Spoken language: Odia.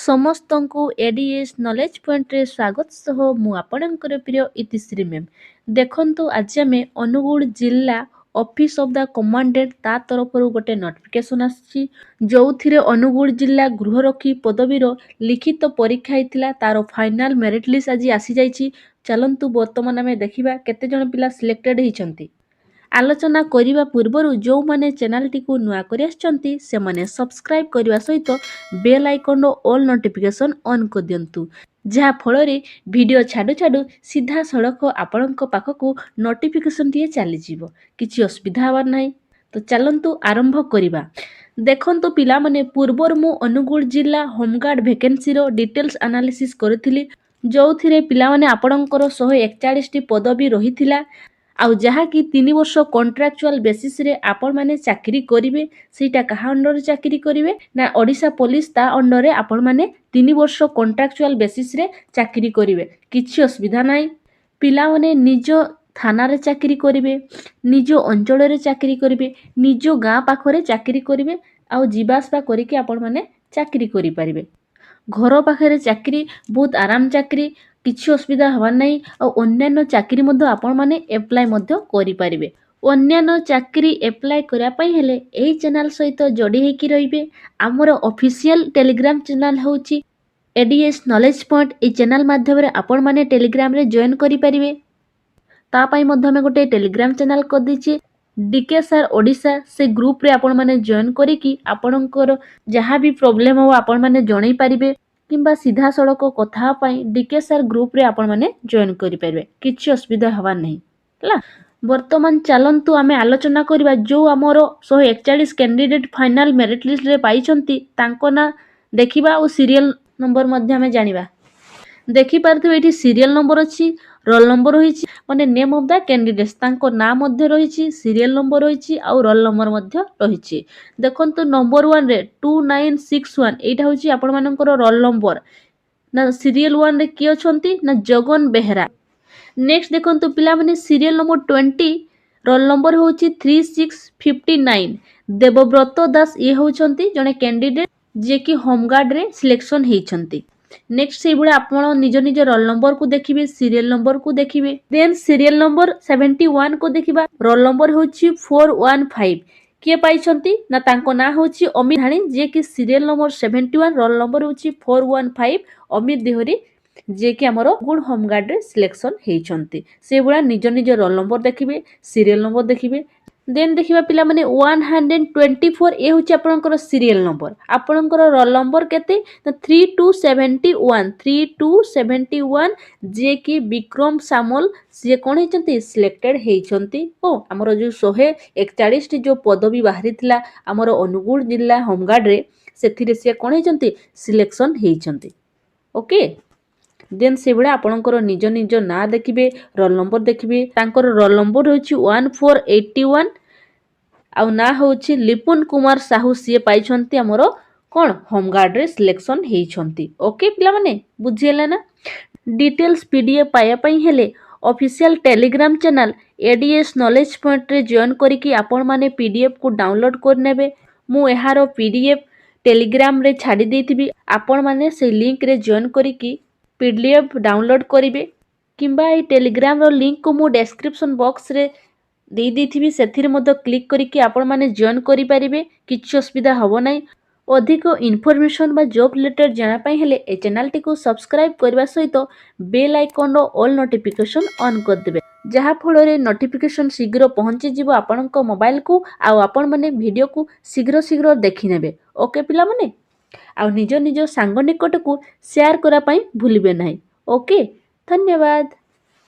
ସମସ୍ତଙ୍କୁ ଏଡିଏସ୍ ନଲେଜ ପଏଣ୍ଟରେ ସ୍ୱାଗତ ସହ ମୁଁ ଆପଣଙ୍କର ପ୍ରିୟ ଇତିଶ୍ରୀ ମ୍ୟାମ୍। ଦେଖନ୍ତୁ ଆଜି ଆମେ ଅନୁଗୁଳ ଜିଲ୍ଲା ଅଫିସ୍ ଅଫ୍ ଦ କମାଣ୍ଡେଣ୍ଟ ତା ତରଫରୁ ଗୋଟେ ନୋଟିଫିକେସନ୍ ଆସିଛି, ଯେଉଁଥିରେ ଅନୁଗୁଳ ଜିଲ୍ଲା ଗୃହରକ୍ଷୀ ପଦବୀର ଲିଖିତ ପରୀକ୍ଷା ହେଇଥିଲା, ତାର ଫାଇନାଲ ମେରିଟ୍ ଲିଷ୍ଟ ଆଜି ଆସିଯାଇଛି। ଚାଲନ୍ତୁ ବର୍ତ୍ତମାନ ଆମେ ଦେଖିବା କେତେଜଣ ପିଲା ସିଲେକ୍ଟେଡ୍ ହେଇଛନ୍ତି। ଆଲୋଚନା କରିବା ପୂର୍ବରୁ ଯେଉଁମାନେ ଚ୍ୟାନେଲଟିକୁ ନୂଆ କରି ଆସିଛନ୍ତି ସେମାନେ ସବସ୍କ୍ରାଇବ୍ କରିବା ସହିତ ବେଲ୍ ଆଇକନ୍ର ଅଲ୍ ନୋଟିଫିକେସନ୍ ଅନ୍ କରିଦିଅନ୍ତୁ, ଯାହାଫଳରେ ଭିଡ଼ିଓ ଛାଡ଼ୁ ଛାଡ଼ୁ ସିଧାସଳଖ ଆପଣଙ୍କ ପାଖକୁ ନୋଟିଫିକେସନ୍ଟିଏ ଚାଲିଯିବ। କିଛି ଅସୁବିଧା ହେବାର ନାହିଁ। ତ ଚାଲନ୍ତୁ ଆରମ୍ଭ କରିବା। ଦେଖନ୍ତୁ ପିଲାମାନେ, ପୂର୍ବରୁ ମୁଁ ଅନୁଗୁଳ ଜିଲ୍ଲା ହୋମଗାର୍ଡ଼ ଭେକେନ୍ସିର ଡିଟେଲ୍ସ ଆନାଲିସିସ୍ କରିଥିଲି, ଯେଉଁଥିରେ ପିଲାମାନେ ଆପଣଙ୍କର 141ଟି ପଦବୀ ରହିଥିଲା, ଆଉ ଯାହାକି 3 ବର୍ଷ କଣ୍ଟ୍ରାକ୍ଚୁଆଲ ବେସିସ୍ରେ ଆପଣମାନେ ଚାକିରି କରିବେ। ସେଇଟା କାହା ଅଣ୍ଡରରେ ଚାକିରି କରିବେ ନା ଓଡ଼ିଶା ପୋଲିସ, ତା ଅଣ୍ଡରରେ ଆପଣମାନେ 3 ବର୍ଷ କଣ୍ଟ୍ରାକ୍ଚୁଆଲ ବେସିସ୍ରେ ଚାକିରି କରିବେ। କିଛି ଅସୁବିଧା ନାହିଁ। ପିଲାମାନେ ନିଜ ଥାନାରେ ଚାକିରି କରିବେ, ନିଜ ଅଞ୍ଚଳରେ ଚାକିରି କରିବେ, ନିଜ ଗାଁ ପାଖରେ ଚାକିରି କରିବେ, ଆଉ ଯିବା ଆସିବା କରିକି ଆପଣମାନେ ଚାକିରି କରିପାରିବେ। ଘର ପାଖରେ ଚାକିରି, ବହୁତ ଆରାମ ଚାକିରି, କିଛି ଅସୁବିଧା ହେବାର ନାହିଁ। ଆଉ ଅନ୍ୟାନ୍ୟ ଚାକିରି ମଧ୍ୟ ଆପଣମାନେ ଏପ୍ଲାଏ ମଧ୍ୟ କରିପାରିବେ। ଅନ୍ୟାନ୍ୟ ଚାକିରି ଏପ୍ଲାଏ କରିବା ପାଇଁ ହେଲେ ଏହି ଚ୍ୟାନେଲ ସହିତ ଯୋଡ଼ି ହେଇକି ରହିବେ। ଆମର ଅଫିସିଆଲ ଟେଲିଗ୍ରାମ ଚ୍ୟାନେଲ ହେଉଛି ଏଡିଏସ୍ ନଲେଜ ପଏଣ୍ଟ। ଏହି ଚ୍ୟାନେଲ ମାଧ୍ୟମରେ ଆପଣମାନେ ଟେଲିଗ୍ରାମରେ ଜଏନ୍ କରିପାରିବେ। ତା ପାଇଁ ମଧ୍ୟ ଆମେ ଗୋଟେ ଟେଲିଗ୍ରାମ ଚ୍ୟାନେଲ କରିଦେଇଛେ, ଡିକେ ସାର୍ ଓଡ଼ିଶା। ସେ ଗ୍ରୁପରେ ଆପଣମାନେ ଜଏନ୍ କରିକି ଆପଣଙ୍କର ଯାହା ବି ପ୍ରୋବ୍ଲେମ୍ ହେବ ଆପଣମାନେ ଜଣାଇ ପାରିବେ, କିମ୍ବା ସିଧାସଳଖ କଥା ହେବା ପାଇଁ ଡିକେ ସାର୍ ଗ୍ରୁପରେ ଆପଣମାନେ ଜଏନ୍ କରିପାରିବେ। କିଛି ଅସୁବିଧା ହେବାର ନାହିଁ ହେଲା। ବର୍ତ୍ତମାନ ଚାଲନ୍ତୁ ଆମେ ଆଲୋଚନା କରିବା ଯେଉଁ ଆମର 141 କ୍ୟାଣ୍ଡିଡେଟ୍ ଫାଇନାଲ ମେରିଟ୍ ଲିଷ୍ଟରେ ପାଇଛନ୍ତି ତାଙ୍କ ନାଁ ଦେଖିବା, ଆଉ ସିରିଏଲ ନମ୍ବର ମଧ୍ୟ ଆମେ ଜାଣିବା। ଦେଖିପାରୁଥିବେ ଏଠି ସିରିଏଲ ନମ୍ବର ଅଛି, ରୋଲ ନମ୍ବର ରହିଛି, ମାନେ ନେମ୍ ଅଫ୍ ଦ କ୍ୟାଣ୍ଡିଡେଟ୍ସ, ତାଙ୍କ ନାଁ ମଧ୍ୟ ରହିଛି, ସିରିଏଲ ନମ୍ବର ରହିଛି, ଆଉ ରୋଲ ନମ୍ବର ମଧ୍ୟ ରହିଛି। ଦେଖନ୍ତୁ ନମ୍ବର 1ରେ 2961, ଏଇଟା ହେଉଛି ଆପଣମାନଙ୍କର ରୋଲ ନମ୍ବର। ନା ସିରିଏଲ 1ରେ କିଏ ଅଛନ୍ତି ନା ଜଗନ ବେହେରା। ନେକ୍ସଟ ଦେଖନ୍ତୁ ପିଲାମାନେ, ସିରିଏଲ ନମ୍ବର 20 ରୋଲ ନମ୍ବର ହେଉଛି 3659, ଦେବବ୍ରତ ଦାସ। ଇଏ ହେଉଛନ୍ତି ଜଣେ କ୍ୟାଣ୍ଡିଡେଟ୍ ଯିଏକି ହୋମଗାର୍ଡ଼ରେ ସିଲେକ୍ସନ୍ ହେଇଛନ୍ତି। ନେକ୍ସଟ ସେଇଭଳିଆ ଆପଣ ନିଜ ନିଜ ରୋଲ ନମ୍ବରକୁ ଦେଖିବେ, ସିରିଏଲ ନମ୍ବରକୁ ଦେଖିବେ। ଦେନ୍ ସିରିଏଲ ନମ୍ବର 71କୁ ଦେଖିବା। ରୋଲ ନମ୍ବର ହେଉଛି 415। କିଏ ପାଇଛନ୍ତି ନା ତାଙ୍କ ନାଁ ହେଉଛି ଅମିତ ଧାଣୀ, ଯିଏକି ସିରିଏଲ ନମ୍ବର 71, ରୋଲ ନମ୍ବର ହେଉଛି 415, ଅମିତ ଦେହୁରୀ, ଯିଏକି ଆମର ଗୁଡ ହୋମଗାର୍ଡ଼ରେ ସିଲେକ୍ସନ୍ ହେଇଛନ୍ତି। ସେଇଭଳିଆ ନିଜ ନିଜ ରୋଲ ନମ୍ବର ଦେଖିବେ, ସିରିଏଲ ନମ୍ବର ଦେଖିବେ। ଦେନ୍ ଦେଖିବା ପିଲାମାନେ 124, ଏ ହେଉଛି ଆପଣଙ୍କର ସିରିଏଲ ନମ୍ବର। ଆପଣଙ୍କର ରୋଲ ନମ୍ବର କେତେ ନା 3271, ଯିଏକି ବିକ୍ରମ ସାମଲ, ସିଏ କ'ଣ ହେଇଛନ୍ତି ସିଲେକ୍ଟେଡ୍ ହେଇଛନ୍ତି। ଓ ଆମର ଯେଉଁ 141ଟି ଯେଉଁ ପଦବୀ ବାହାରିଥିଲା ଆମର ଅନୁଗୁଳ ଜିଲ୍ଲା ହୋମଗାର୍ଡ଼ରେ, ସେଥିରେ ସିଏ କ'ଣ ହେଇଛନ୍ତି ସିଲେକ୍ସନ୍ ହେଇଛନ୍ତି। ଓକେ। ଦେନ୍ ସେଇଭଳିଆ ଆପଣଙ୍କର ନିଜ ନିଜ ନାଁ ଦେଖିବେ, ରୋଲ ନମ୍ବର ଦେଖିବେ। ତାଙ୍କର ରୋଲ ନମ୍ବର ହେଉଛି 1481, ଆଉ ନାଁ ହେଉଛି ଲିପୁନ କୁମାର ସାହୁ। ସିଏ ପାଇଛନ୍ତି ଆମର କ'ଣ ହୋମଗାର୍ଡ଼ରେ ସିଲେକ୍ସନ୍ ହେଇଛନ୍ତି। ଓକେ ପିଲାମାନେ, ବୁଝିହେଲା ନା? ଡିଟେଲ୍ସ PDF ପାଇବା ପାଇଁ ହେଲେ official Telegram channel ADS knowledge ପଏଣ୍ଟରେ ଜଏନ୍ କରିକି ଆପଣମାନେ PDFକୁ ଡାଉନଲୋଡ୍ କରିନେବେ। ମୁଁ ଏହାର PDF ଟେଲିଗ୍ରାମରେ ଛାଡ଼ି ଦେଇଥିବି, ଆପଣମାନେ ସେଇ ଲିଙ୍କରେ ଜଏନ୍ କରିକି PDF ଡାଉନଲୋଡ୍ କରିବେ, କିମ୍ବା ଏଇ ଟେଲିଗ୍ରାମର ଲିଙ୍କକୁ ମୁଁ ଡେସ୍କ୍ରିପସନ୍ ବକ୍ସରେ ଦେଇଥିବି, ସେଥିରେ ମଧ୍ୟ କ୍ଲିକ୍ କରିକି ଆପଣମାନେ ଜଏନ୍ କରିପାରିବେ। କିଛି ଅସୁବିଧା ହେବ ନାହିଁ। ଅଧିକ ଇନଫର୍ମେସନ୍ ବା ଜବ୍ ରିଲେଟେଡ୍ ଜାଣିବା ପାଇଁ ହେଲେ ଏ ଚ୍ୟାନେଲଟିକୁ ସବସ୍କ୍ରାଇବ୍ କରିବା ସହିତ ବେଲ୍ ଆଇକନ୍ର ଅଲ୍ ନୋଟିଫିକେସନ୍ ଅନ୍ କରିଦେବେ, ଯାହାଫଳରେ ନୋଟିଫିକେସନ୍ ଶୀଘ୍ର ପହଞ୍ଚିଯିବ ଆପଣଙ୍କ ମୋବାଇଲକୁ, ଆଉ ଆପଣମାନେ ଭିଡ଼ିଓକୁ ଶୀଘ୍ର ଦେଖିନେବେ। ଓକେ ପିଲାମାନେ, ଆଉ ନିଜ ନିଜ ସାଙ୍ଗ ନିକଟକୁ ସେୟାର କରିବା ପାଇଁ ଭୁଲିବେ ନାହିଁ। ଓକେ, ଧନ୍ୟବାଦ।